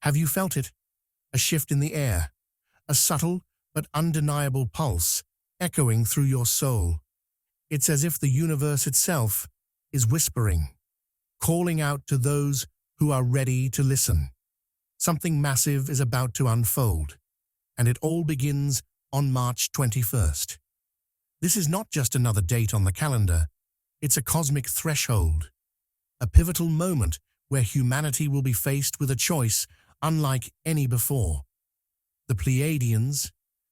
Have you felt it? A shift in the air, a subtle but undeniable pulse echoing through your soul. It's as if the universe itself is whispering, calling out to those who are ready to listen. Something massive is about to unfold, and it all begins on March 21st. This is not just another date on the calendar, it's a cosmic threshold, a pivotal moment where humanity will be faced with a choice unlike any before. The Pleiadians,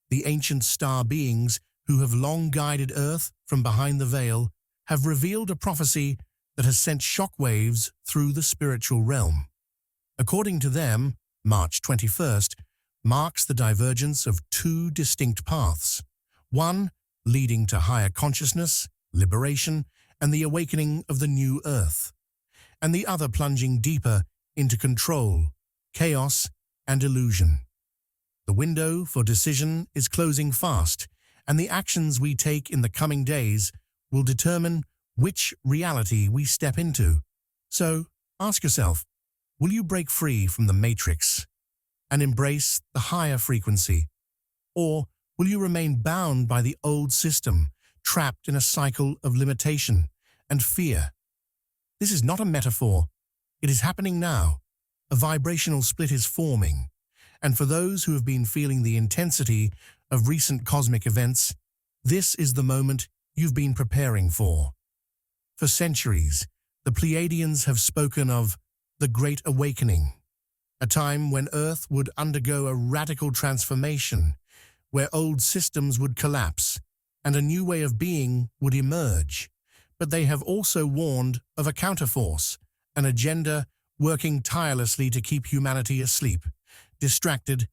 the ancient star beings who have long guided Earth from behind the veil, have revealed a prophecy that has sent shockwaves through the spiritual realm. According to them, March 21st marks the divergence of two distinct paths, one leading to higher consciousness, liberation, and the awakening of the new Earth, and the other plunging deeper into control, chaos, and illusion. The window for decision is closing fast, and the actions we take in the coming days will determine which reality we step into. So, ask yourself, will you break free from the matrix and embrace the higher frequency? Or will you remain bound by the old system, trapped in a cycle of limitation and fear? This is not a metaphor. It is happening now. A vibrational split is forming. And for those who have been feeling the intensity of recent cosmic events, this is the moment you've been preparing for. For centuries, the Pleiadians have spoken of the Great Awakening, a time when Earth would undergo a radical transformation, where old systems would collapse and a new way of being would emerge. But they have also warned of a counterforce, an agenda working tirelessly to keep humanity asleep, distracted,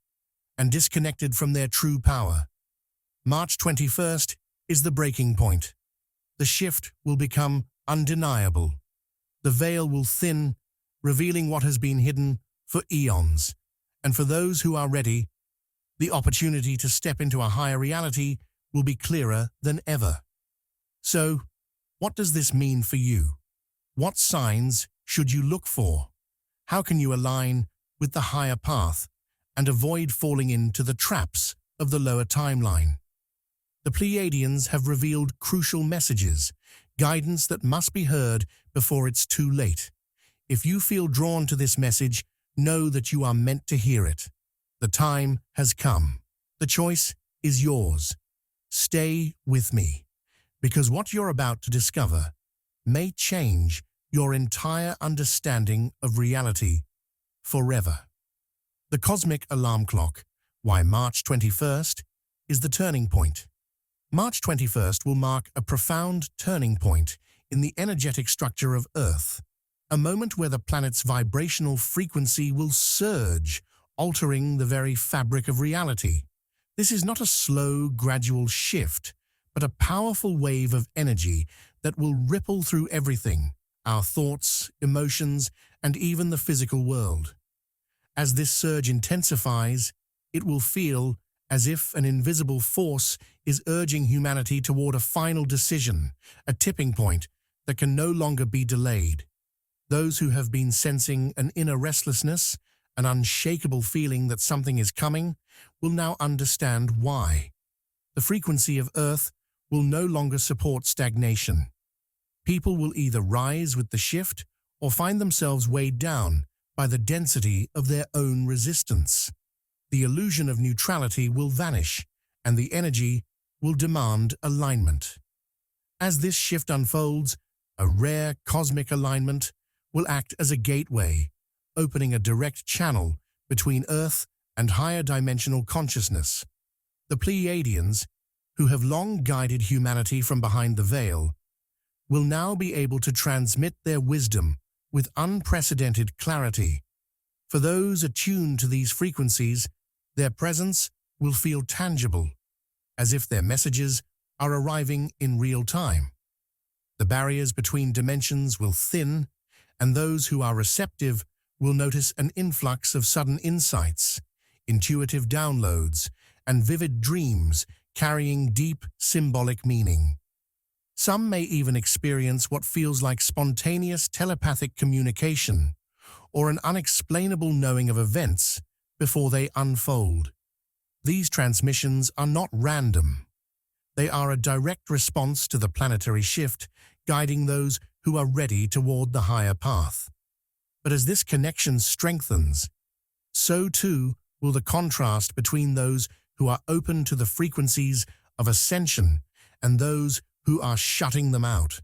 and disconnected from their true power. March 21st is the breaking point. The shift will become undeniable. The veil will thin, revealing what has been hidden for eons. And for those who are ready, the opportunity to step into a higher reality will be clearer than ever. So, what does this mean for you? What signs should you look for? How can you align with the higher path and avoid falling into the traps of the lower timeline? The Pleiadians have revealed crucial messages, guidance that must be heard before it's too late. If you feel drawn to this message, know that you are meant to hear it. The time has come. The choice is yours. Stay with me, because what you're about to discover may change your entire understanding of reality forever. The cosmic alarm clock, why March 21st, is the turning point. March 21st will mark a profound turning point in the energetic structure of Earth, a moment where the planet's vibrational frequency will surge, altering the very fabric of reality. This is not a slow, gradual shift, but a powerful wave of energy that will ripple through everything, our thoughts, emotions, and even the physical world. As this surge intensifies, it will feel as if an invisible force is urging humanity toward a final decision, a tipping point that can no longer be delayed. Those who have been sensing an inner restlessness, an unshakable feeling that something is coming, will now understand why. The frequency of Earth will no longer support stagnation. People will either rise with the shift or find themselves weighed down by the density of their own resistance. The illusion of neutrality will vanish, and the energy will demand alignment. As this shift unfolds, a rare cosmic alignment will act as a gateway, opening a direct channel between Earth and higher dimensional consciousness. The Pleiadians, who have long guided humanity from behind the veil, will now be able to transmit their wisdom with unprecedented clarity. For those attuned to these frequencies, their presence will feel tangible, as if their messages are arriving in real time. The barriers between dimensions will thin, and those who are receptive will notice an influx of sudden insights, intuitive downloads, and vivid dreams carrying deep symbolic meaning. Some may even experience what feels like spontaneous telepathic communication, or an unexplainable knowing of events before they unfold. These transmissions are not random. They are a direct response to the planetary shift, guiding those who are ready toward the higher path. But as this connection strengthens, so too will the contrast between those who are open to the frequencies of ascension and those who are shutting them out.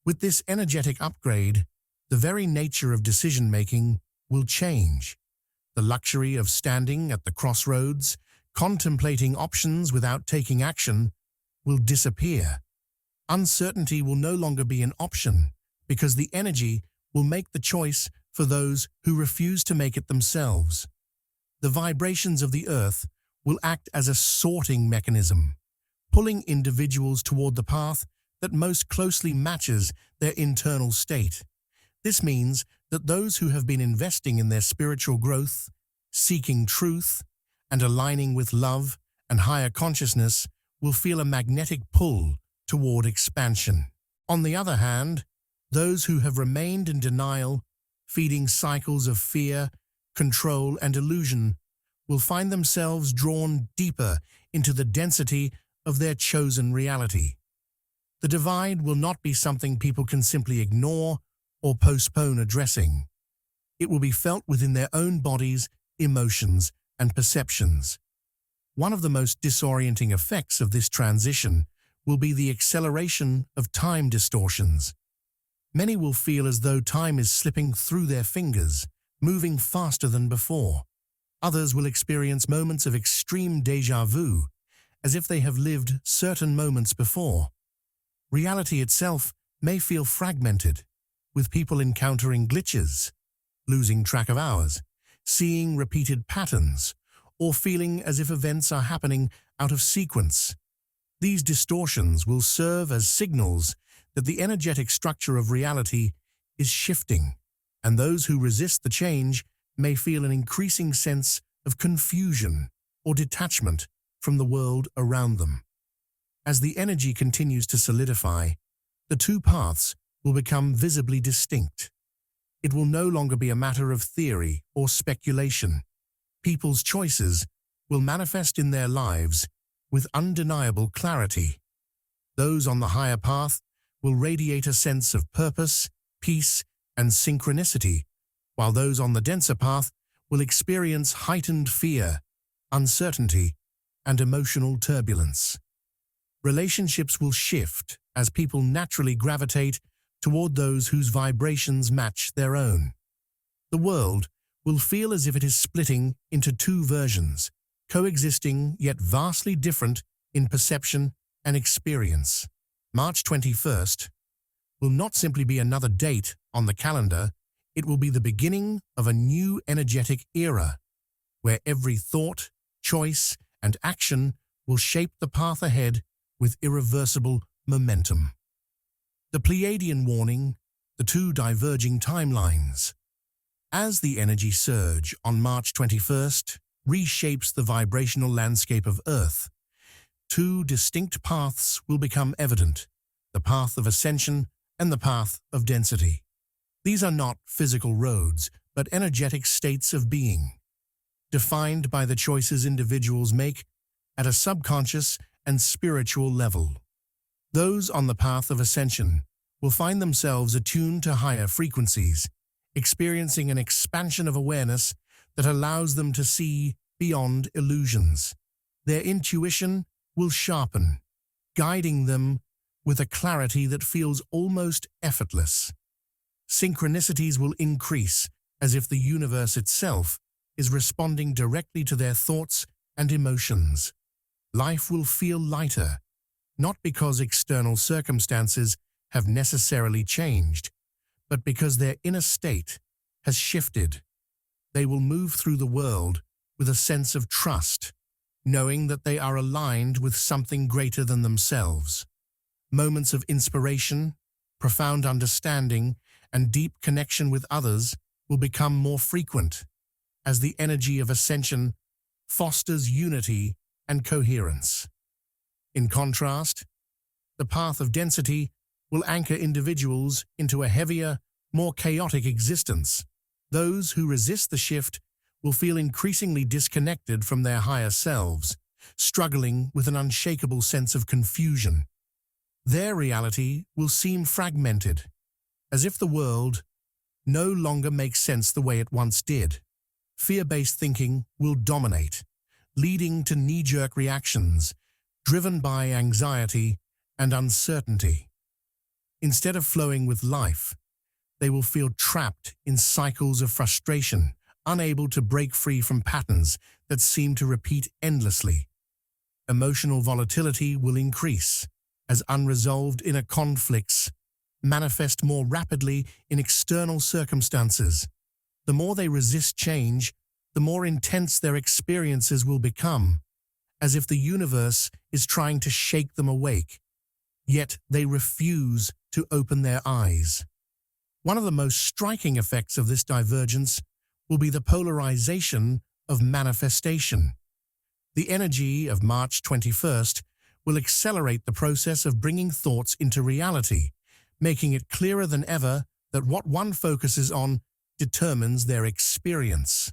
With this energetic upgrade, the very nature of decision-making will change. The luxury of standing at the crossroads, contemplating options without taking action, will disappear. Uncertainty will no longer be an option because the energy will make the choice for those who refuse to make it themselves. The vibrations of the earth will act as a sorting mechanism, pulling individuals toward the path that most closely matches their internal state. This means that those who have been investing in their spiritual growth, seeking truth, and aligning with love and higher consciousness will feel a magnetic pull toward expansion. On the other hand, those who have remained in denial, feeding cycles of fear, control, and illusion, will find themselves drawn deeper into the density of their chosen reality. The divide will not be something people can simply ignore or postpone addressing. It will be felt within their own bodies, emotions, and perceptions. One of the most disorienting effects of this transition will be the acceleration of time distortions. Many will feel as though time is slipping through their fingers, moving faster than before. Others will experience moments of extreme déjà vu, as if they have lived certain moments before. Reality itself may feel fragmented, with people encountering glitches, losing track of hours, seeing repeated patterns, or feeling as if events are happening out of sequence. These distortions will serve as signals that the energetic structure of reality is shifting, and those who resist the change may feel an increasing sense of confusion or detachment from the world around them. As the energy continues to solidify, the two paths will become visibly distinct. It will no longer be a matter of theory or speculation. People's choices will manifest in their lives with undeniable clarity. Those on the higher path will radiate a sense of purpose, peace, and synchronicity, while those on the denser path will experience heightened fear, uncertainty, and emotional turbulence. Relationships will shift as people naturally gravitate toward those whose vibrations match their own. The world will feel as if it is splitting into two versions, coexisting yet vastly different in perception and experience. March 21st will not simply be another date on the calendar, it will be the beginning of a new energetic era, where every thought, choice, and action will shape the path ahead with irreversible momentum. The Pleiadian warning, the two diverging timelines. As the energy surge on March 21st reshapes the vibrational landscape of Earth, two distinct paths will become evident, the path of ascension and the path of density. These are not physical roads, but energetic states of being, defined by the choices individuals make at a subconscious and spiritual level. Those on the path of ascension will find themselves attuned to higher frequencies, experiencing an expansion of awareness that allows them to see beyond illusions. Their intuition will sharpen, guiding them with a clarity that feels almost effortless. Synchronicities will increase, as if the universe itself is responding directly to their thoughts and emotions. Life will feel lighter, not because external circumstances have necessarily changed, but because their inner state has shifted. They will move through the world with a sense of trust, knowing that they are aligned with something greater than themselves. Moments of inspiration, profound understanding, and deep connection with others will become more frequent, as the energy of ascension fosters unity and coherence. In contrast, the path of density will anchor individuals into a heavier, more chaotic existence, Those who resist the shift will feel increasingly disconnected from their higher selves, struggling with an unshakable sense of confusion. Their reality will seem fragmented, as if the world no longer makes sense the way it once did. Fear-based thinking will dominate, leading to knee-jerk reactions driven by anxiety and uncertainty. Instead of flowing with life, they will feel trapped in cycles of frustration, unable to break free from patterns that seem to repeat endlessly. Emotional volatility will increase as unresolved inner conflicts manifest more rapidly in external circumstances. The more they resist change, the more intense their experiences will become, as if the universe is trying to shake them awake. Yet they refuse to open their eyes. One of the most striking effects of this divergence will be the polarization of manifestation. The energy of March 21st will accelerate the process of bringing thoughts into reality, making it clearer than ever that what one focuses on determines their experience.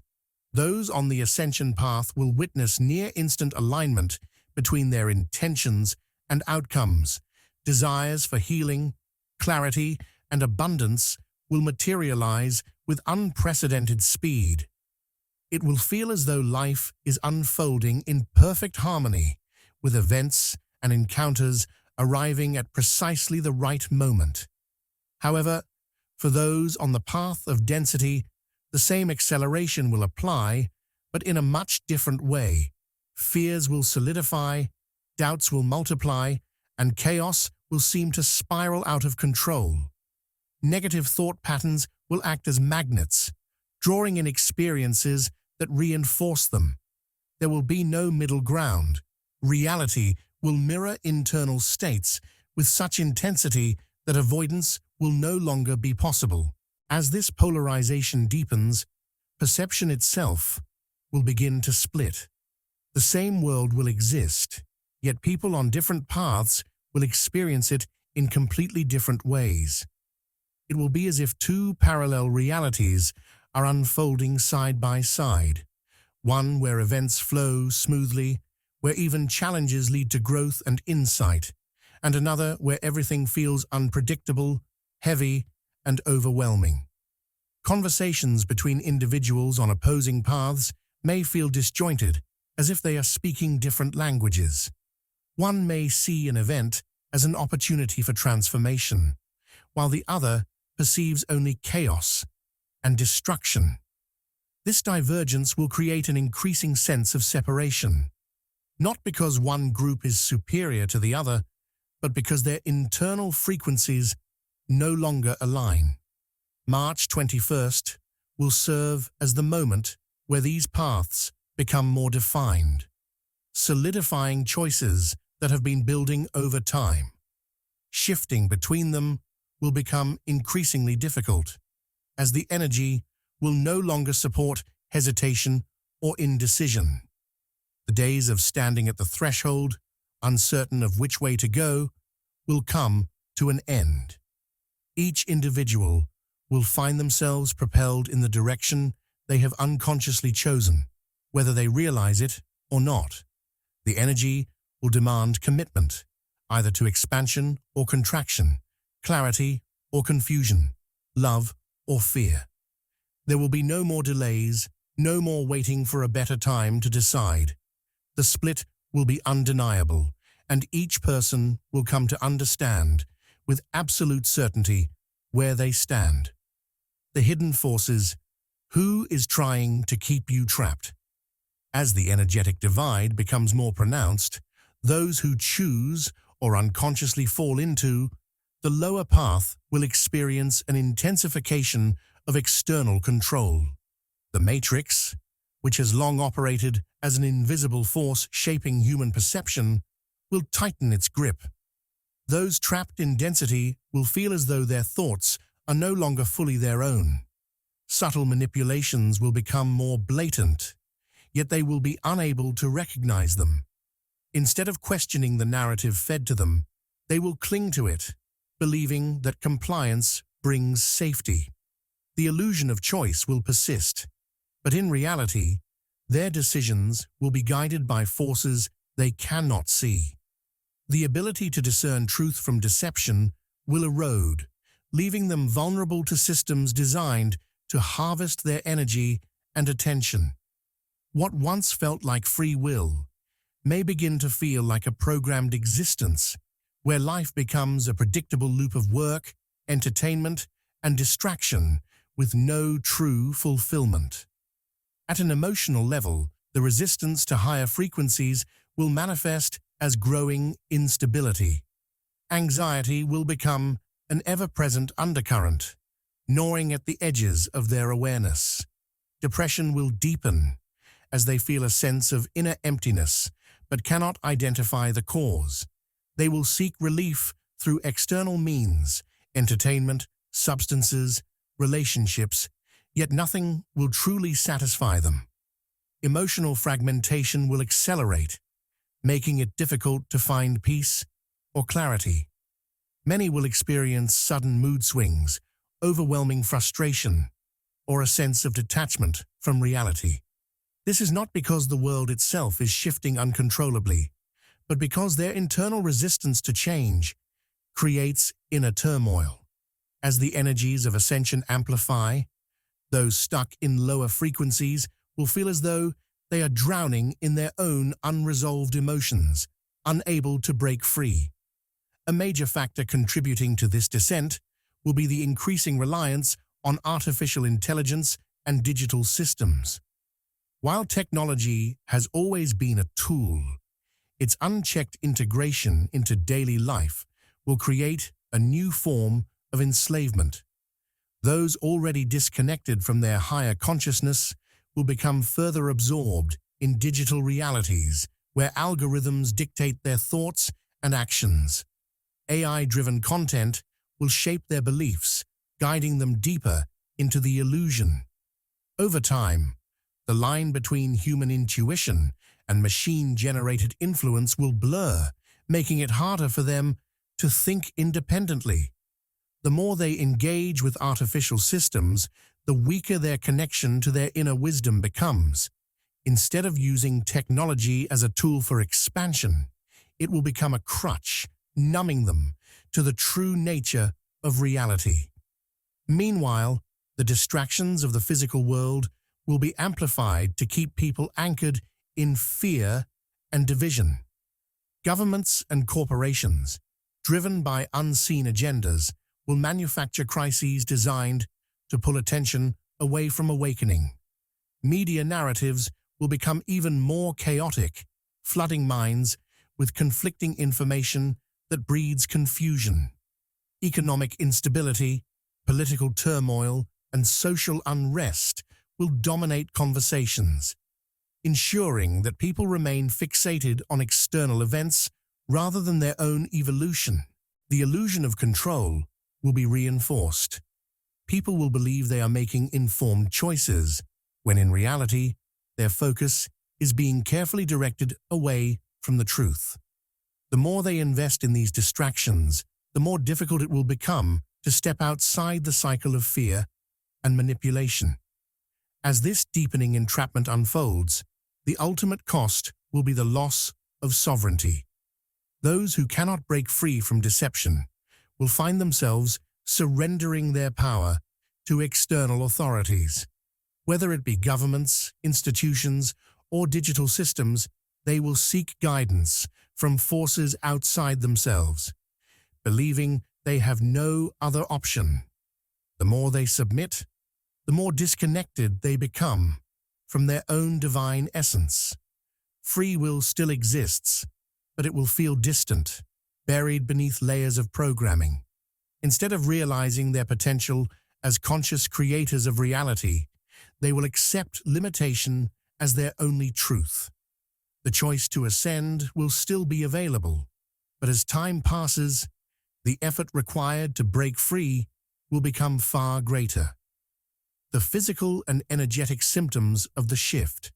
Those on the ascension path will witness near-instant alignment between their intentions and outcomes. Desires for healing, clarity, and abundance will materialize with unprecedented speed. It will feel as though life is unfolding in perfect harmony, with events and encounters arriving at precisely the right moment. However, for those on the path of density, the same acceleration will apply, but in a much different way. Fears will solidify, doubts will multiply, and chaos will seem to spiral out of control. Negative thought patterns will act as magnets, drawing in experiences that reinforce them. There will be no middle ground. Reality will mirror internal states with such intensity that avoidance will no longer be possible. As this polarization deepens, perception itself will begin to split. The same world will exist, yet people on different paths will experience it in completely different ways. It will be as if two parallel realities are unfolding side by side, one where events flow smoothly, where even challenges lead to growth and insight, and another where everything feels unpredictable, heavy, and overwhelming. Conversations between individuals on opposing paths may feel disjointed, as if they are speaking different languages. One may see an event as an opportunity for transformation, while the other perceives only chaos and destruction. This divergence will create an increasing sense of separation, not because one group is superior to the other, but because their internal frequencies no longer align. March 21st will serve as the moment where these paths become more defined, solidifying choices that have been building over time. Shifting between them will become increasingly difficult, as the energy will no longer support hesitation or indecision. The days of standing at the threshold, uncertain of which way to go, will come to an end. Each individual will find themselves propelled in the direction they have unconsciously chosen, whether they realize it or not. The energy will demand commitment, either to expansion or contraction, clarity or confusion, love or fear. There will be no more delays, no more waiting for a better time to decide. The split will be undeniable, and each person will come to understand, with absolute certainty, where they stand. The hidden forces. Who is trying to keep you trapped? As the energetic divide becomes more pronounced, those who choose or unconsciously fall into the lower path will experience an intensification of external control. The matrix, which has long operated as an invisible force shaping human perception, will tighten its grip. Those trapped in density will feel as though their thoughts are no longer fully their own. Subtle manipulations will become more blatant, yet they will be unable to recognize them. Instead of questioning the narrative fed to them, they will cling to it, believing that compliance brings safety. The illusion of choice will persist, but in reality, their decisions will be guided by forces they cannot see. The ability to discern truth from deception will erode, leaving them vulnerable to systems designed to harvest their energy and attention. What once felt like free will may begin to feel like a programmed existence, where life becomes a predictable loop of work, entertainment, and distraction with no true fulfillment. At an emotional level, the resistance to higher frequencies will manifest as growing instability. Anxiety will become an ever-present undercurrent, gnawing at the edges of their awareness. Depression will deepen as they feel a sense of inner emptiness but cannot identify the cause. They will seek relief through external means, entertainment, substances, relationships, yet nothing will truly satisfy them. Emotional fragmentation will accelerate, making it difficult to find peace or clarity. Many will experience sudden mood swings, overwhelming frustration, or a sense of detachment from reality. This is not because the world itself is shifting uncontrollably, but because their internal resistance to change creates inner turmoil. As the energies of ascension amplify, those stuck in lower frequencies will feel as though they are drowning in their own unresolved emotions, unable to break free. A major factor contributing to this descent will be the increasing reliance on artificial intelligence and digital systems. While technology has always been a tool, its unchecked integration into daily life will create a new form of enslavement. Those already disconnected from their higher consciousness will become further absorbed in digital realities where algorithms dictate their thoughts and actions. AI-driven content will shape their beliefs, guiding them deeper into the illusion. Over time, the line between human intuition and machine-generated influence will blur, making it harder for them to think independently. The more they engage with artificial systems, the weaker their connection to their inner wisdom becomes. Instead of using technology as a tool for expansion, it will become a crutch, numbing them to the true nature of reality. Meanwhile, the distractions of the physical world will be amplified to keep people anchored in fear and division. Governments and corporations, driven by unseen agendas, will manufacture crises designed to pull attention away from awakening. Media narratives will become even more chaotic, flooding minds with conflicting information that breeds confusion. Economic instability, political turmoil, and social unrest will dominate conversations, ensuring that people remain fixated on external events rather than their own evolution. The illusion of control will be reinforced. People will believe they are making informed choices, when in reality, their focus is being carefully directed away from the truth. The more they invest in these distractions, the more difficult it will become to step outside the cycle of fear and manipulation. As this deepening entrapment unfolds, the ultimate cost will be the loss of sovereignty. Those who cannot break free from deception will find themselves surrendering their power to external authorities. Whether it be governments, institutions, or digital systems, they will seek guidance from forces outside themselves, believing they have no other option. The more they submit, the more disconnected they become from their own divine essence. Free will still exists, but it will feel distant, buried beneath layers of programming. Instead of realizing their potential as conscious creators of reality, they will accept limitation as their only truth. The choice to ascend will still be available, but as time passes, the effort required to break free will become far greater. The physical and energetic symptoms of the shift.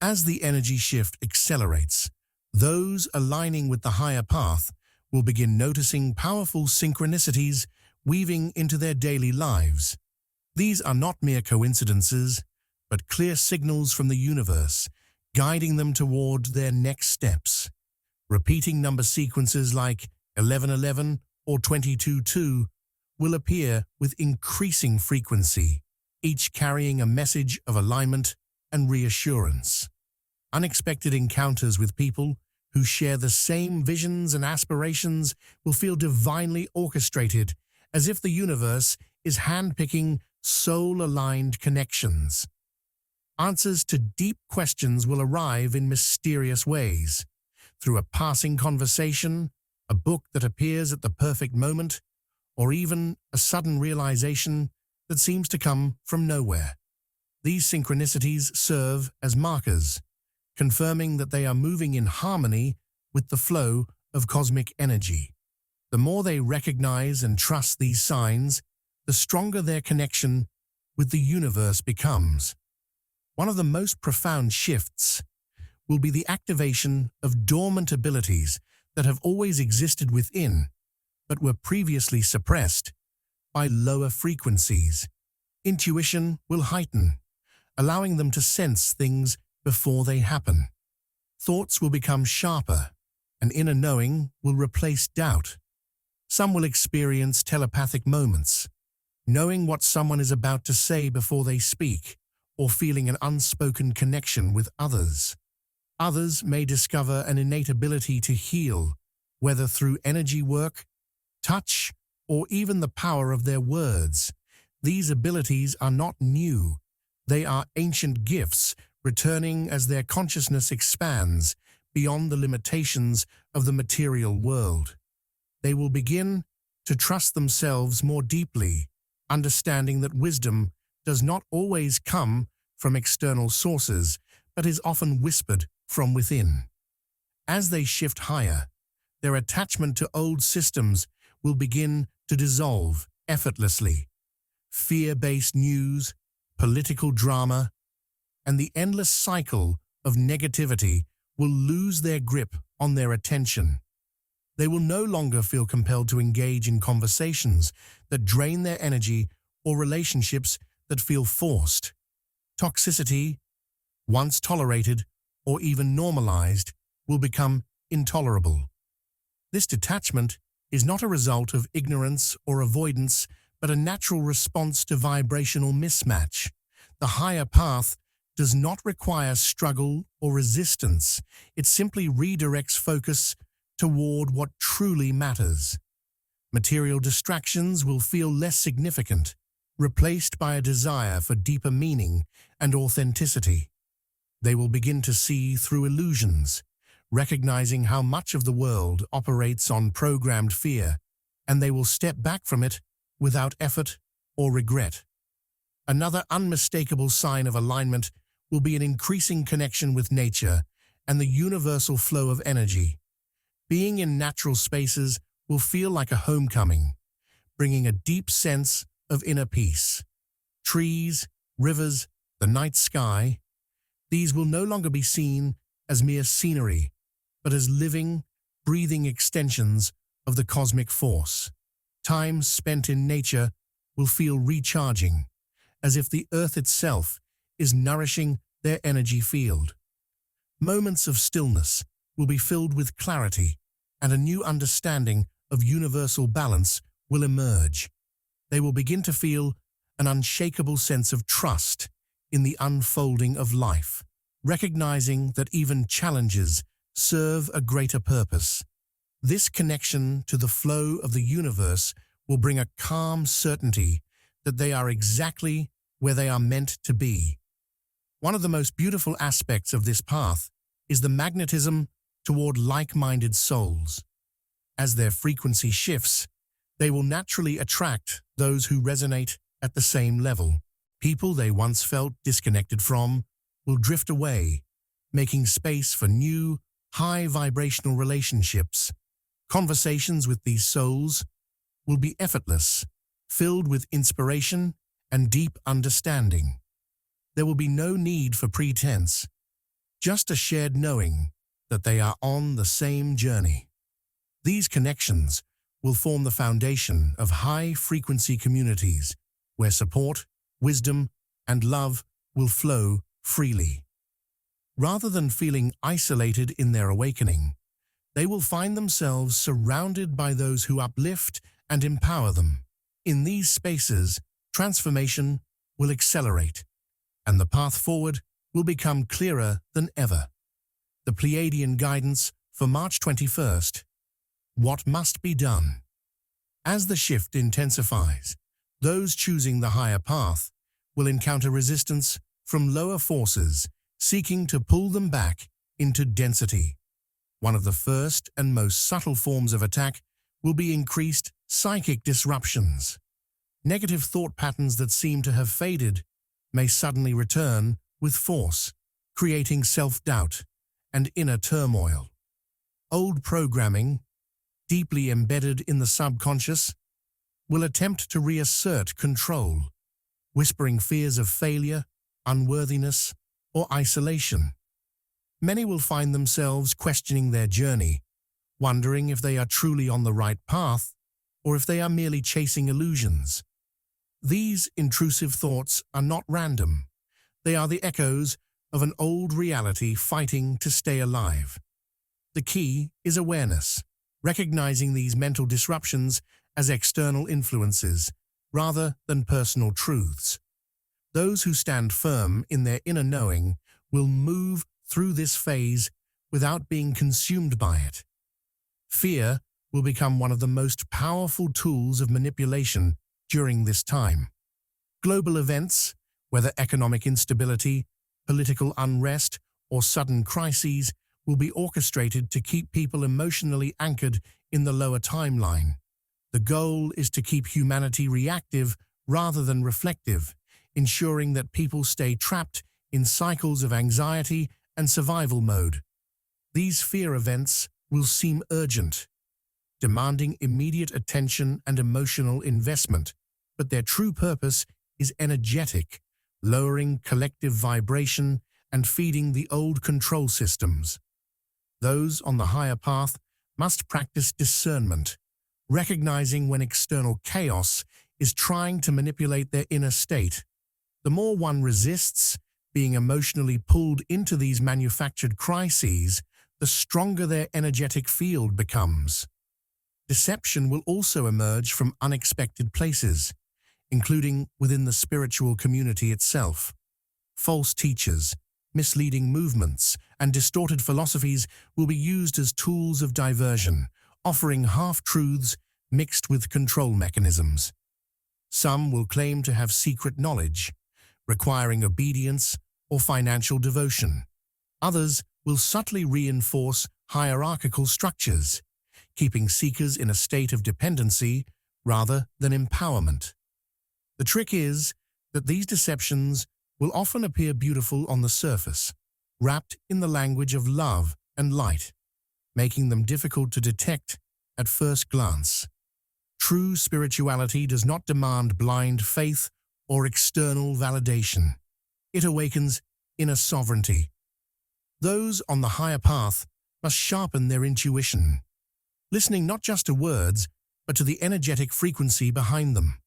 As the energy shift accelerates, those aligning with the higher path will begin noticing powerful synchronicities weaving into their daily lives. These are not mere coincidences, but clear signals from the universe, guiding them toward their next steps. Repeating number sequences like 1111 or 222 will appear with increasing frequency, each carrying a message of alignment and reassurance. Unexpected encounters with people who share the same visions and aspirations will feel divinely orchestrated, as if the universe is handpicking soul-aligned connections. Answers to deep questions will arrive in mysterious ways, through a passing conversation, a book that appears at the perfect moment, or even a sudden realization that seems to come from nowhere. These synchronicities serve as markers, confirming that they are moving in harmony with the flow of cosmic energy. The more they recognize and trust these signs, the stronger their connection with the universe becomes. One of the most profound shifts will be the activation of dormant abilities that have always existed within, but were previously suppressed by lower frequencies. Intuition will heighten, allowing them to sense things before they happen. Thoughts will become sharper, and inner knowing will replace doubt. Some will experience telepathic moments, knowing what someone is about to say before they speak, or feeling an unspoken connection with others. Others may discover an innate ability to heal, whether through energy work, touch, or even the power of their words. These abilities are not new. They are ancient gifts, returning as their consciousness expands beyond the limitations of the material world. They will begin to trust themselves more deeply, understanding that wisdom does not always come from external sources, but is often whispered from within. As they shift higher, their attachment to old systems will begin to dissolve effortlessly. Fear-based news, political drama, and the endless cycle of negativity will lose their grip on their attention. They will no longer feel compelled to engage in conversations that drain their energy or relationships that feel forced. Toxicity, once tolerated or even normalized, will become intolerable. This detachment is not a result of ignorance or avoidance, but a natural response to vibrational mismatch. The higher path does not require struggle or resistance. It simply redirects focus toward what truly matters. Material distractions will feel less significant, replaced by a desire for deeper meaning and authenticity. They will begin to see through illusions, recognizing how much of the world operates on programmed fear, and they will step back from it without effort or regret. Another unmistakable sign of alignment will be an increasing connection with nature and the universal flow of energy. Being in natural spaces will feel like a homecoming, bringing a deep sense of inner peace. Trees, rivers, the night sky, these will no longer be seen as mere scenery, but as living, breathing extensions of the cosmic force. Time spent in nature will feel recharging, as if the earth itself is nourishing their energy field. Moments of stillness will be filled with clarity, and a new understanding of universal balance will emerge. They will begin to feel an unshakable sense of trust in the unfolding of life, recognizing that even challenges serve a greater purpose. This connection to the flow of the universe will bring a calm certainty that they are exactly where they are meant to be. One of the most beautiful aspects of this path is the magnetism toward like-minded souls. As their frequency shifts, they will naturally attract those who resonate at the same level. People they once felt disconnected from will drift away, making space for new, high-vibrational relationships. Conversations with these souls will be effortless, filled with inspiration and deep understanding. There will be no need for pretense, just a shared knowing that they are on the same journey. These connections will form the foundation of high-frequency communities where support, wisdom, and love will flow freely. Rather than feeling isolated in their awakening, they will find themselves surrounded by those who uplift and empower them. In these spaces, transformation will accelerate, and the path forward will become clearer than ever. The Pleiadian guidance for March 21st. What must be done? As the shift intensifies, those choosing the higher path will encounter resistance from lower forces seeking to pull them back into density. One of the first and most subtle forms of attack will be increased psychic disruptions. Negative thought patterns that seem to have faded may suddenly return with force, creating self-doubt and inner turmoil. Old programming, deeply embedded in the subconscious, will attempt to reassert control, whispering fears of failure, unworthiness, or isolation. Many will find themselves questioning their journey, wondering if they are truly on the right path or if they are merely chasing illusions. These intrusive thoughts are not random. They are the echoes of an old reality fighting to stay alive. The key is awareness, recognizing these mental disruptions as external influences rather than personal truths. Those who stand firm in their inner knowing will move through this phase without being consumed by it. Fear will become one of the most powerful tools of manipulation during this time. Global events, whether economic instability, political unrest, or sudden crises, will be orchestrated to keep people emotionally anchored in the lower timeline. The goal is to keep humanity reactive rather than reflective, ensuring that people stay trapped in cycles of anxiety and survival mode. These fear events will seem urgent, demanding immediate attention and emotional investment, but their true purpose is energetic, lowering collective vibration and feeding the old control systems. Those on the higher path must practice discernment, recognizing when external chaos is trying to manipulate their inner state. The more one resists being emotionally pulled into these manufactured crises, the stronger their energetic field becomes. Deception will also emerge from unexpected places, including within the spiritual community itself. False teachers, misleading movements, and distorted philosophies will be used as tools of diversion, offering half-truths mixed with control mechanisms. Some will claim to have secret knowledge, requiring obedience or financial devotion. Others will subtly reinforce hierarchical structures, keeping seekers in a state of dependency rather than empowerment. The trick is that these deceptions will often appear beautiful on the surface, wrapped in the language of love and light, making them difficult to detect at first glance. True spirituality does not demand blind faith or external validation. It awakens inner sovereignty. Those on the higher path must sharpen their intuition, listening not just to words, but to the energetic frequency behind them.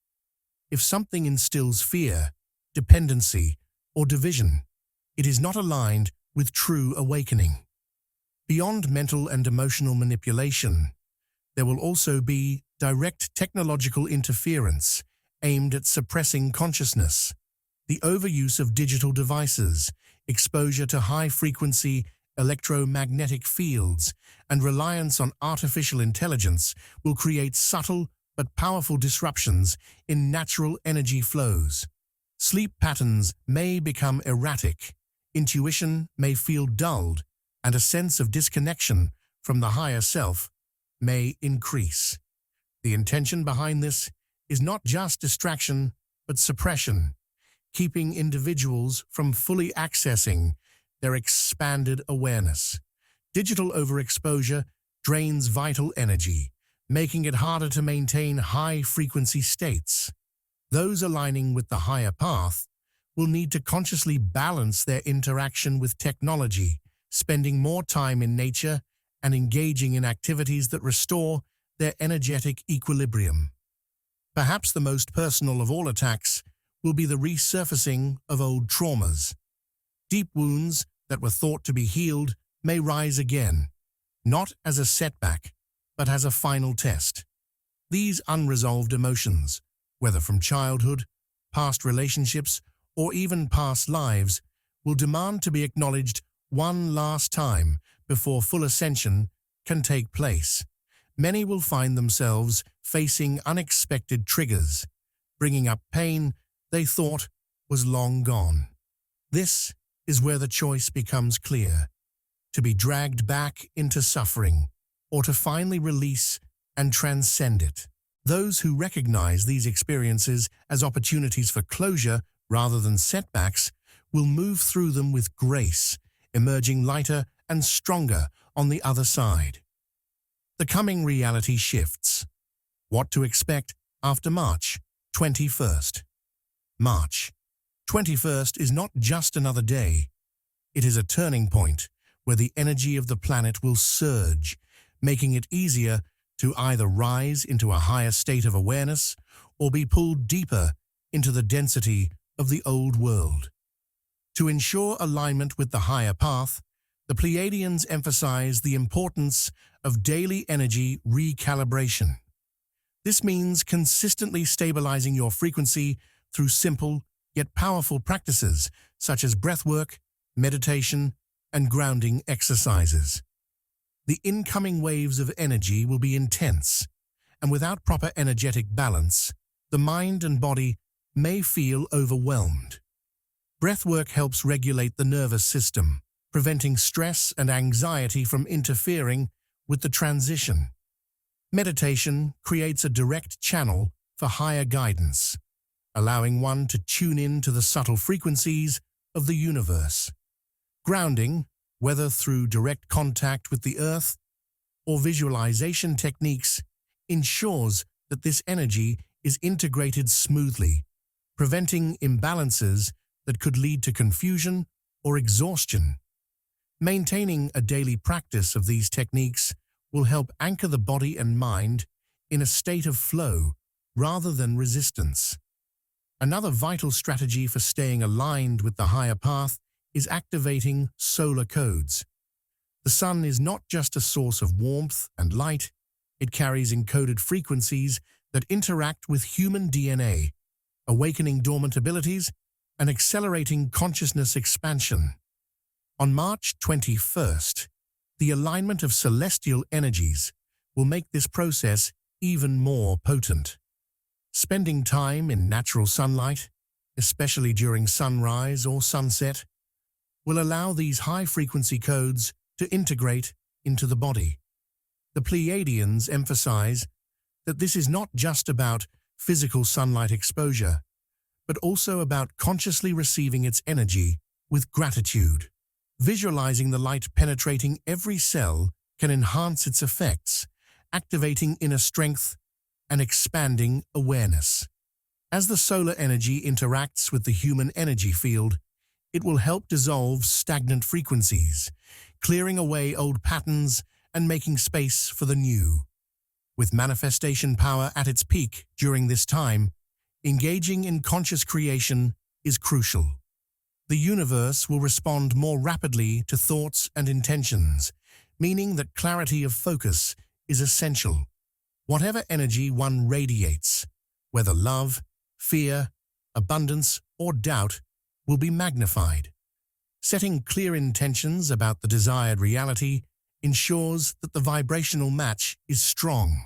If something instills fear, dependency, or division, it is not aligned with true awakening. Beyond mental and emotional manipulation, there will also be direct technological interference aimed at suppressing consciousness. The overuse of digital devices, exposure to high-frequency electromagnetic fields, and reliance on artificial intelligence will create subtle but powerful disruptions in natural energy flows. Sleep patterns may become erratic, intuition may feel dulled, and a sense of disconnection from the higher self may increase. The intention behind this is not just distraction, but suppression, keeping individuals from fully accessing their expanded awareness. Digital overexposure drains vital energy, making it harder to maintain high-frequency states. Those aligning with the higher path will need to consciously balance their interaction with technology, spending more time in nature and engaging in activities that restore their energetic equilibrium. Perhaps the most personal of all attacks will be the resurfacing of old traumas. Deep wounds that were thought to be healed may rise again, not as a setback, but as a final test. These unresolved emotions, whether from childhood, past relationships, or even past lives, will demand to be acknowledged one last time before full ascension can take place. Many will find themselves facing unexpected triggers, bringing up pain they thought was long gone. This is where the choice becomes clear: to be dragged back into suffering, or to finally release and transcend it. Those who recognize these experiences as opportunities for closure rather than setbacks will move through them with grace, emerging lighter and stronger on the other side. The coming reality shifts. What to expect after March 21st. March 21st is not just another day. It is a turning point where the energy of the planet will surge, making it easier to either rise into a higher state of awareness or be pulled deeper into the density of the old world. To ensure alignment with the higher path, the Pleiadians emphasize the importance of daily energy recalibration. This means consistently stabilizing your frequency through simple yet powerful practices such as breathwork, meditation, and grounding exercises. The incoming waves of energy will be intense, and without proper energetic balance, the mind and body may feel overwhelmed. Breathwork helps regulate the nervous system, preventing stress and anxiety from interfering with the transition. Meditation creates a direct channel for higher guidance, allowing one to tune in to the subtle frequencies of the universe. Grounding, whether through direct contact with the earth or visualization techniques, ensures that this energy is integrated smoothly, preventing imbalances that could lead to confusion or exhaustion. Maintaining a daily practice of these techniques will help anchor the body and mind in a state of flow rather than resistance. Another vital strategy for staying aligned with the higher path is activating solar codes. The sun is not just a source of warmth and light, it carries encoded frequencies that interact with human DNA, awakening dormant abilities and accelerating consciousness expansion. On March 21st, the alignment of celestial energies will make this process even more potent. Spending time in natural sunlight, especially during sunrise or sunset, will allow these high-frequency codes to integrate into the body. The Pleiadians emphasize that this is not just about physical sunlight exposure, but also about consciously receiving its energy with gratitude. Visualizing the light penetrating every cell can enhance its effects, activating inner strength and expanding awareness. As the solar energy interacts with the human energy field, it will help dissolve stagnant frequencies, clearing away old patterns and making space for the new. With manifestation power at its peak during this time, engaging in conscious creation is crucial. The universe will respond more rapidly to thoughts and intentions, meaning that clarity of focus is essential. Whatever energy one radiates, whether love, fear, abundance, or doubt, will be magnified. Setting clear intentions about the desired reality ensures that the vibrational match is strong.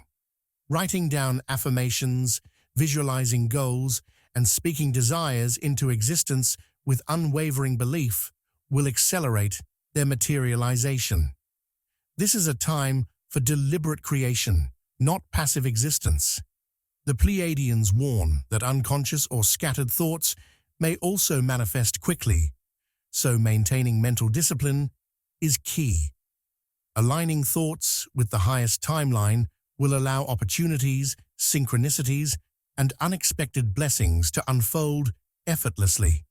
Writing down affirmations, visualizing goals, and speaking desires into existence with unwavering belief will accelerate their materialization. This is a time for deliberate creation, not passive existence. The Pleiadians warn that unconscious or scattered thoughts may also manifest quickly, so maintaining mental discipline is key. Aligning thoughts with the highest timeline will allow opportunities, synchronicities, and unexpected blessings to unfold effortlessly.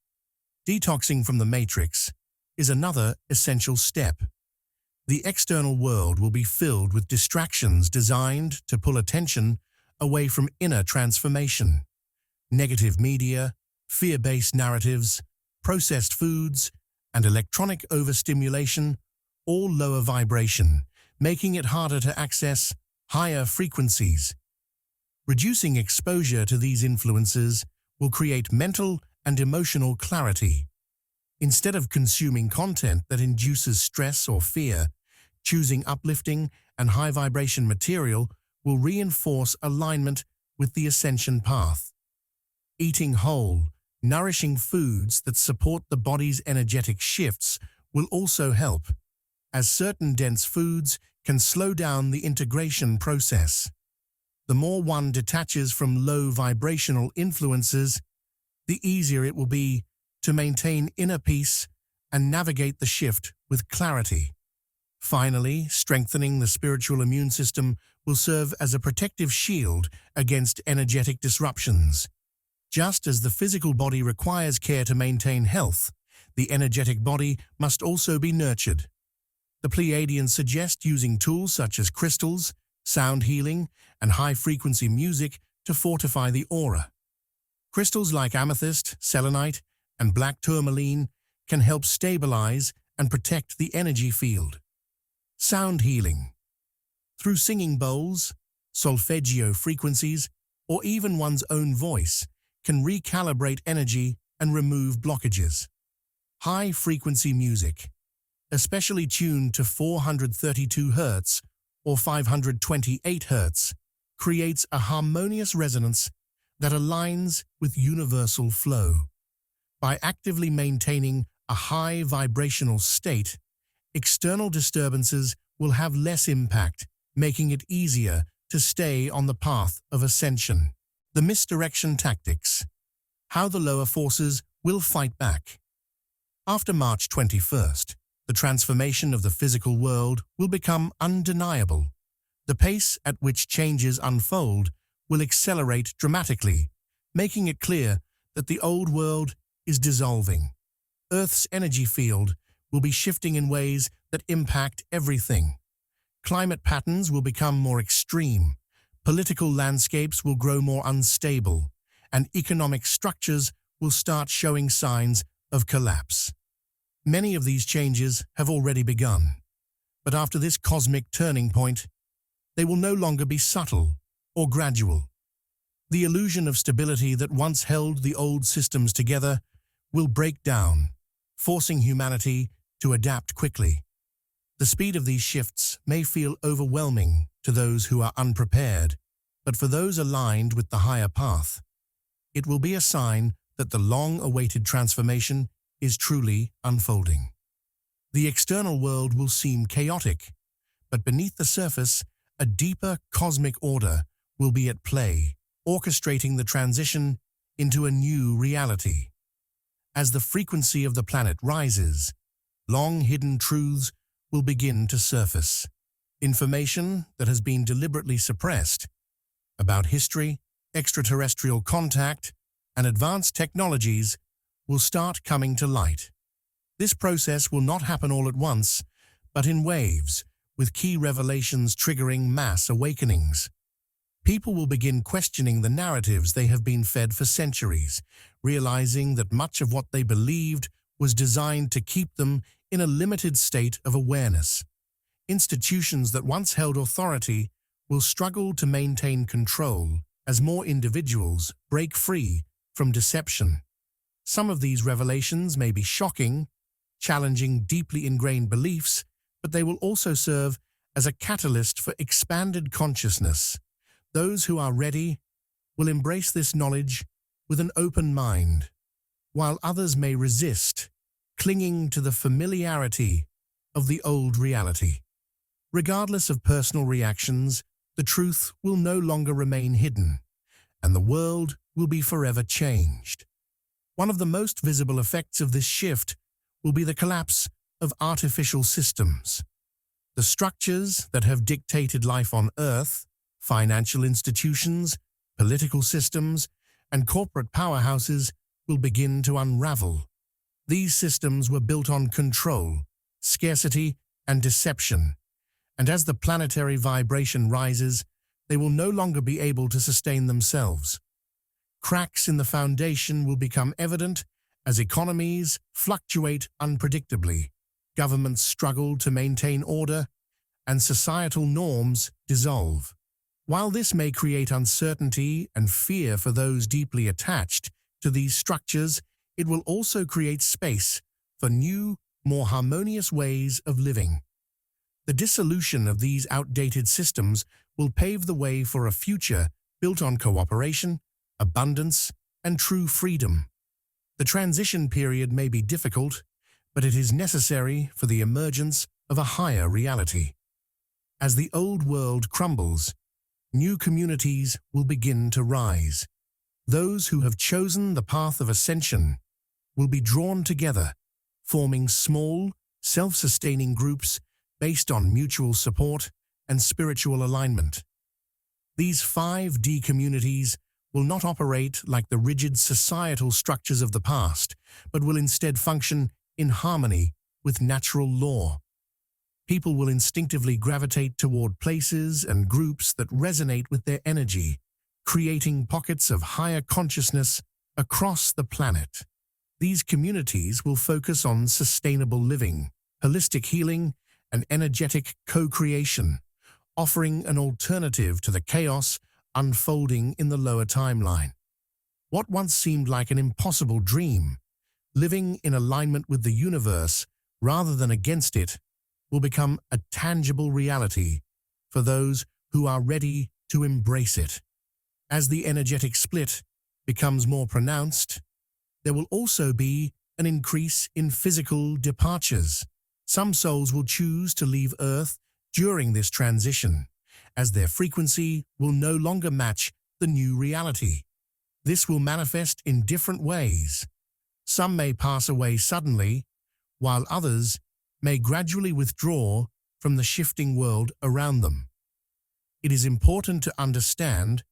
Detoxing from the matrix is another essential step. The external world will be filled with distractions designed to pull attention away from inner transformation. Negative media, Fear-based narratives, processed foods, and electronic overstimulation all lower vibration, making it harder to access higher frequencies. Reducing exposure to these influences will create mental and emotional clarity. Instead of consuming content that induces stress or fear, choosing uplifting and high-vibration material will reinforce alignment with the ascension path. Eating whole, nourishing foods that support the body's energetic shifts will also help, as certain dense foods can slow down the integration process. The more one detaches from low vibrational influences, the easier it will be to maintain inner peace and navigate the shift with clarity. Finally, strengthening the spiritual immune system will serve as a protective shield against energetic disruptions. Just as the physical body requires care to maintain health, the energetic body must also be nurtured. The Pleiadians suggest using tools such as crystals, sound healing, and high-frequency music to fortify the aura. Crystals like amethyst, selenite, and black tourmaline can help stabilize and protect the energy field. Sound healing. Through singing bowls, solfeggio frequencies, or even one's own voice, can recalibrate energy and remove blockages. High-frequency music, especially tuned to 432 Hz or 528 Hz, creates a harmonious resonance that aligns with universal flow. By actively maintaining a high vibrational state, external disturbances will have less impact, making it easier to stay on the path of ascension. The misdirection tactics. How the lower forces will fight back. After March 21st, the transformation of the physical world will become undeniable. The pace at which changes unfold will accelerate dramatically, making it clear that the old world is dissolving. Earth's energy field will be shifting in ways that impact everything. Climate patterns will become more extreme, political landscapes will grow more unstable, and economic structures will start showing signs of collapse. Many of these changes have already begun, but after this cosmic turning point, they will no longer be subtle or gradual. The illusion of stability that once held the old systems together will break down, forcing humanity to adapt quickly. The speed of these shifts may feel overwhelming to those who are unprepared, but for those aligned with the higher path, it will be a sign that the long-awaited transformation is truly unfolding. The external world will seem chaotic, but beneath the surface, a deeper cosmic order will be at play, orchestrating the transition into a new reality. As the frequency of the planet rises, long-hidden truths will begin to surface. Information that has been deliberately suppressed about history, extraterrestrial contact, and advanced technologies will start coming to light. This process will not happen all at once, but in waves, with key revelations triggering mass awakenings. People will begin questioning the narratives they have been fed for centuries, realizing that much of what they believed was designed to keep them in a limited state of awareness. Institutions that once held authority will struggle to maintain control as more individuals break free from deception. Some of these revelations may be shocking, challenging deeply ingrained beliefs, but they will also serve as a catalyst for expanded consciousness. Those who are ready will embrace this knowledge with an open mind, while others may resist, clinging to the familiarity of the old reality. Regardless of personal reactions, the truth will no longer remain hidden, and the world will be forever changed. One of the most visible effects of this shift will be the collapse of artificial systems. The structures that have dictated life on Earth, financial institutions, political systems, and corporate powerhouses will begin to unravel. These systems were built on control, scarcity, and deception, and as the planetary vibration rises, they will no longer be able to sustain themselves. Cracks in the foundation will become evident as economies fluctuate unpredictably, governments struggle to maintain order, and societal norms dissolve. While this may create uncertainty and fear for those deeply attached to these structures, it will also create space for new, more harmonious ways of living. The dissolution of these outdated systems will pave the way for a future built on cooperation, abundance, and true freedom. The transition period may be difficult, but it is necessary for the emergence of a higher reality. As the old world crumbles, new communities will begin to rise. Those who have chosen the path of ascension will be drawn together, forming small, self-sustaining groups based on mutual support and spiritual alignment. These 5D communities will not operate like the rigid societal structures of the past, but will instead function in harmony with natural law. People will instinctively gravitate toward places and groups that resonate with their energy, creating pockets of higher consciousness across the planet. These communities will focus on sustainable living, holistic healing, and energetic co-creation, offering an alternative to the chaos unfolding in the lower timeline. What once seemed like an impossible dream, living in alignment with the universe rather than against it, will become a tangible reality for those who are ready to embrace it. As the energetic split becomes more pronounced, there will also be an increase in physical departures. Some souls will choose to leave Earth during this transition, as their frequency will no longer match the new reality. This will manifest in different ways. Some may pass away suddenly, while others may gradually withdraw from the shifting world around them. It is important to understand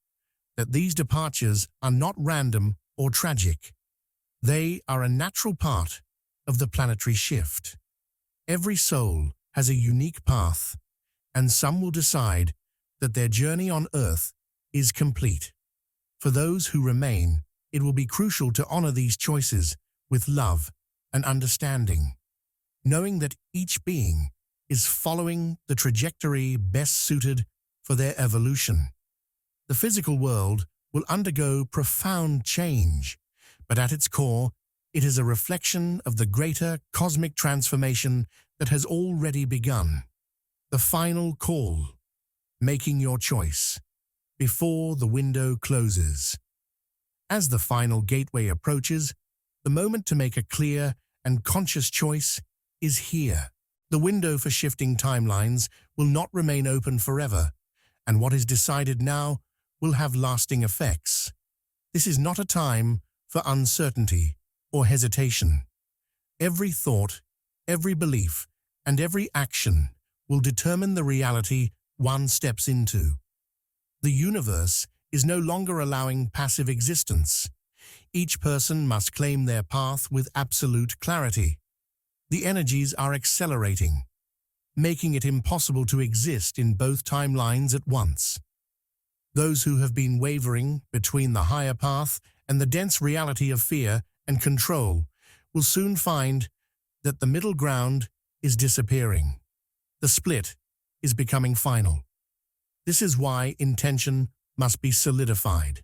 that these departures are not random or tragic. They are a natural part of the planetary shift. Every soul has a unique path, and some will decide that their journey on Earth is complete. For those who remain, it will be crucial to honor these choices with love and understanding, knowing that each being is following the trajectory best suited for their evolution. The physical world will undergo profound change, but at its core, it is a reflection of the greater cosmic transformation that has already begun. The final call. Making your choice before the window closes. As the final gateway approaches, the moment to make a clear and conscious choice is here. The window for shifting timelines will not remain open forever, and what is decided now will have lasting effects. This is not a time for uncertainty or hesitation. Every thought, every belief, and every action will determine the reality one steps into. The universe is no longer allowing passive existence. Each person must claim their path with absolute clarity. The energies are accelerating, making it impossible to exist in both timelines at once. Those who have been wavering between the higher path and the dense reality of fear and control will soon find that the middle ground is disappearing. The split is becoming final. This is why intention must be solidified.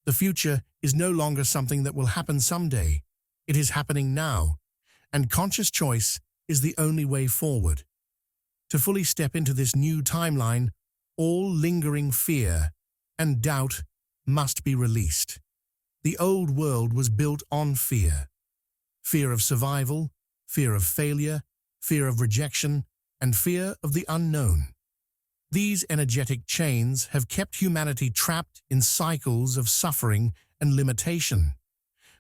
The future is no longer something that will happen someday. It is happening now, and conscious choice is the only way forward. To fully step into this new timeline, all lingering fear and doubt must be released. The old world was built on fear. Fear of survival, fear of failure, fear of rejection, and fear of the unknown. These energetic chains have kept humanity trapped in cycles of suffering and limitation.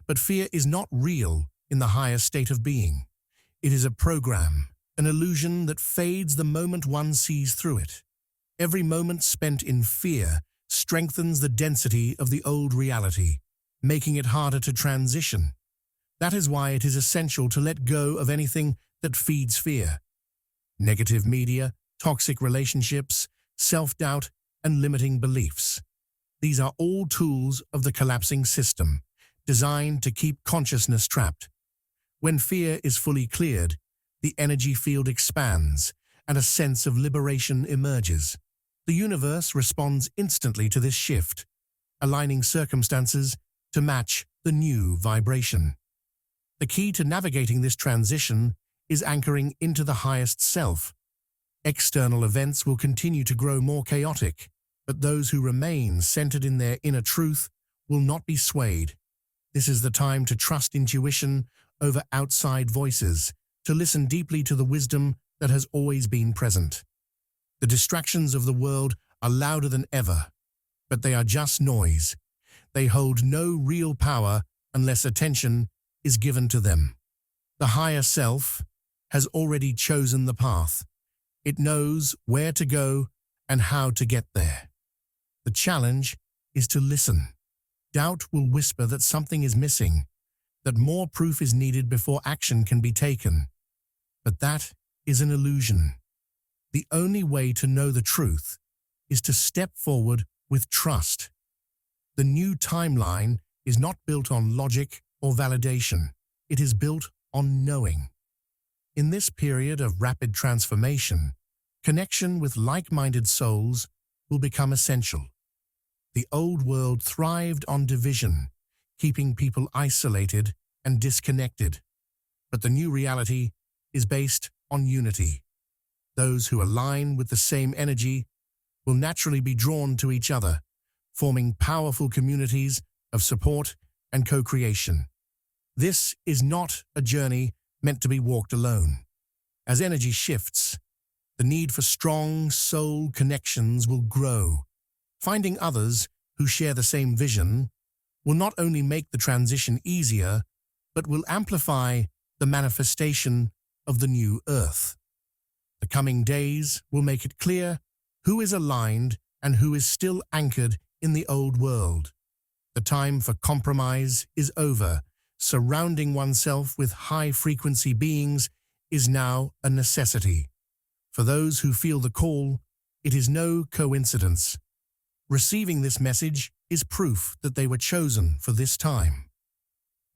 But fear is not real in the higher state of being. It is a program, an illusion that fades the moment one sees through it. Every moment spent in fear strengthens the density of the old reality, making it harder to transition. That is why it is essential to let go of anything that feeds fear. Negative media, toxic relationships, self-doubt, and limiting beliefs. These are all tools of the collapsing system, designed to keep consciousness trapped. When fear is fully cleared, the energy field expands and a sense of liberation emerges. The universe responds instantly to this shift, aligning circumstances to match the new vibration. The key to navigating this transition is anchoring into the highest self. External events will continue to grow more chaotic, but those who remain centered in their inner truth will not be swayed. This is the time to trust intuition over outside voices, to listen deeply to the wisdom that has always been present. The distractions of the world are louder than ever, but they are just noise. They hold no real power unless attention is given to them. The higher self has already chosen the path. It knows where to go and how to get there. The challenge is to listen. Doubt will whisper that something is missing, that more proof is needed before action can be taken. But that is an illusion. The only way to know the truth is to step forward with trust. The new timeline is not built on logic or validation. It is built on knowing. In this period of rapid transformation, connection with like-minded souls will become essential. The old world thrived on division, keeping people isolated and disconnected. But the new reality is based on unity. Those who align with the same energy will naturally be drawn to each other, forming powerful communities of support and co-creation. This is not a journey meant to be walked alone. As energy shifts, the need for strong soul connections will grow. Finding others who share the same vision will not only make the transition easier, but will amplify the manifestation of the new earth. The coming days will make it clear who is aligned and who is still anchored in the old world. The time for compromise is over. Surrounding oneself with high-frequency beings is now a necessity. For those who feel the call, it is no coincidence. Receiving this message is proof that they were chosen for this time.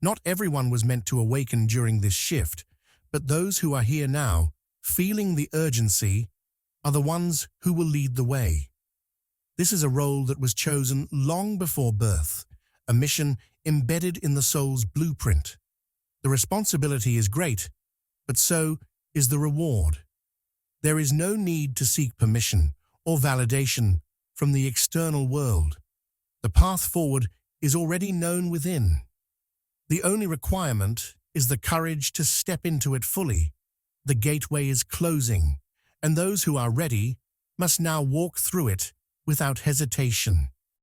Not everyone was meant to awaken during this shift, but those who are here now, feeling the urgency, are the ones who will lead the way. This is a role that was chosen long before birth, a mission embedded in the soul's blueprint. The responsibility is great, but so is the reward. There is no need to seek permission or validation from the external world. The path forward is already known within. The only requirement is the courage to step into it fully. The gateway is closing, and those who are ready must now walk through it without hesitation.